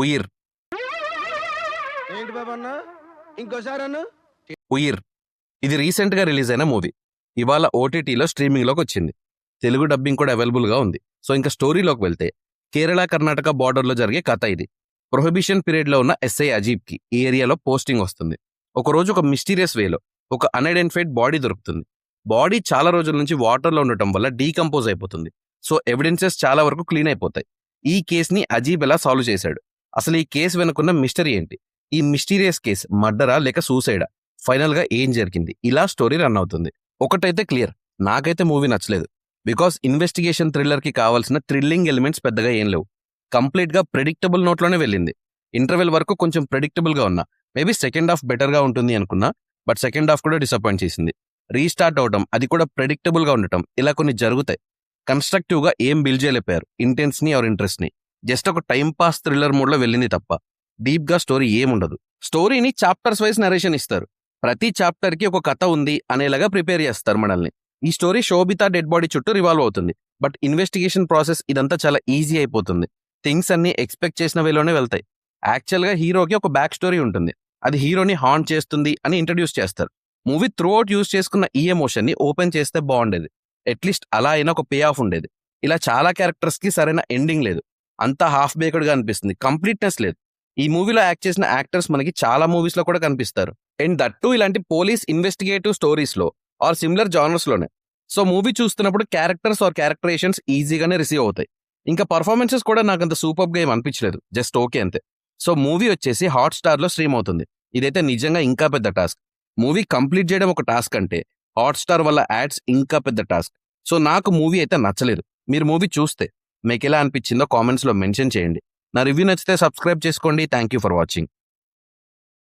ఉయిర్. ఏంటి బాబు అన్న ఇంకోసారి అన్న ఉయిర్. ఇది రీసెంట్ గా రిలీజ్ అయిన మూవీ. ఇవాళ ఓటీటీలో స్ట్రీమింగ్ లోకి వచ్చింది. తెలుగు డబ్బింగ్ కూడా అవైలబుల్ గా ఉంది. సో ఇంకా స్టోరీలోకి వెళ్తే, కేరళ కర్ణాటక బార్డర్ లో జరిగే కథ ఇది. ప్రొహిబిషన్ పీరియడ్ లో ఉన్న ఎస్ఐ అజీబ్ కి ఈ ఏరియాలో పోస్టింగ్ వస్తుంది. ఒకరోజు ఒక మిస్టీరియస్ వేలో ఒక అన్ఐడెంటిఫైడ్ బాడీ దొరుకుతుంది. బాడీ చాలా రోజుల నుంచి వాటర్ లో ఉండటం వల్ల డీకంపోజ్ అయిపోతుంది. సో ఎవిడెన్సెస్ చాలా వరకు క్లీన్ అయిపోతాయి. ఈ కేసుని అజీబ్ ఎలా సాల్వ్ చేశాడు, అసలు ఈ కేసు వెనుకున్న మిస్టరీ ఏంటి, ఈ మిస్టీరియస్ కేసు మర్డరా లేక సూసైడా, ఫైనల్ గా ఏం జరిగింది, ఇలా స్టోరీ రన్ అవుతుంది. ఒకటైతే క్లియర్, నాకైతే మూవీ నచ్చలేదు. బికాస్ ఇన్వెస్టిగేషన్ థ్రిల్లర్ కి కావాల్సిన థ్రిల్లింగ్ ఎలిమెంట్స్ పెద్దగా ఏం లేవు. కంప్లీట్ గా ప్రెడిక్టబుల్ నోట్లోనే వెళ్ళింది. ఇంటర్వెల్ వరకు కొంచెం ప్రెడిక్టబుల్ గా ఉన్నా, మేబీ సెకండ్ హాఫ్ బెటర్ గా ఉంటుంది అనుకున్నా, బట్ సెకండ్ హాఫ్ కూడా డిసప్పాయింట్ చేసింది. రీస్టార్ట్ అవడం, అది కూడా ప్రెడిక్టబుల్ గా ఉండటం, ఇలా కొన్ని జరుగుతాయి. కన్స్ట్రక్టివ్ గా ఏం బిల్డ్ చేయలేపారు ఇంటెన్స్ ని ఆర్ ఇంట్రెస్ట్ ని. జస్ట్ ఒక టైం పాస్ థ్రిల్లర్ మోడ్ లో వెళ్ళింది తప్ప డీప్ గా స్టోరీ ఏముండదు. స్టోరీని చాప్టర్స్ వైజ్ నరేషన్ ఇస్తారు. ప్రతి చాప్టర్ కి ఒక కథ ఉంది అనేలాగా ప్రిపేర్ చేస్తారు మనల్ని. ఈ స్టోరీ శోభిత డెడ్ బాడీ చుట్టూ రివాల్వ్ అవుతుంది. బట్ ఇన్వెస్టిగేషన్ ప్రాసెస్ ఇదంతా చాలా ఈజీ అయిపోతుంది. థింగ్స్ అన్ని ఎక్స్పెక్ట్ చేసిన వేలోనే వెళ్తాయి. యాక్చువల్ గా హీరోకి ఒక బ్యాక్ స్టోరీ ఉంటుంది. అది హీరోని హాంట్ చేస్తుంది అని ఇంట్రడ్యూస్ చేస్తారు. మూవీ త్రూ అవుట్ యూస్ చేసుకున్న ఈ ఎమోషన్ ని ఓపెన్ చేస్తే బాగుండేది. అట్లీస్ట్ అలా అయినా ఒక పే ఆఫ్ ఉండేది. ఇలా చాలా క్యారెక్టర్స్ కి సరైన ఎండింగ్ లేదు. అంతా హాఫ్ బేక్డ్ గా అనిపిస్తుంది. కంప్లీట్నెస్ లేదు. ఈ మూవీలో యాక్ట్ చేసిన యాక్టర్స్ మనకి చాలా మూవీస్ లో కూడా కనిపిస్తారు. అండ్ దట్టు ఇలాంటి పోలీస్ ఇన్వెస్టిగేటివ్ స్టోరీస్ లో ఆర్ సిమిలర్ జానర్స్ లోనే. సో మూవీ చూస్తున్నప్పుడు క్యారెక్టర్స్ ఆర్ క్యారెక్టరేషన్స్ ఈజీగానే రిసీవ్ అవుతాయి. ఇంకా పర్ఫార్మెన్సెస్ కూడా నాకు అంత సూపర్ గా ఏం అనిపించలేదు. జస్ట్ ఓకే అంతే. సో మూవీ వచ్చేసి హాట్ స్టార్ లో స్ట్రీమ్ అవుతుంది. ఇదైతే నిజంగా ఇంకా పెద్ద టాస్క్. మూవీ కంప్లీట్ చేయడం ఒక టాస్క్ అంటే హాట్ స్టార్ వల్ల యాడ్స్ ఇంకా పెద్ద టాస్క్. సో నాకు మూవీ అయితే నచ్చలేదు. మీరు మూవీ చూస్తే మీకు ఎలా అనిపించిందో కామెంట్స్ లో మెన్షన్ చేయండి. నా రివ్యూ నచ్చితే సబ్స్క్రైబ్ చేసుకోండి. Thank you for watching.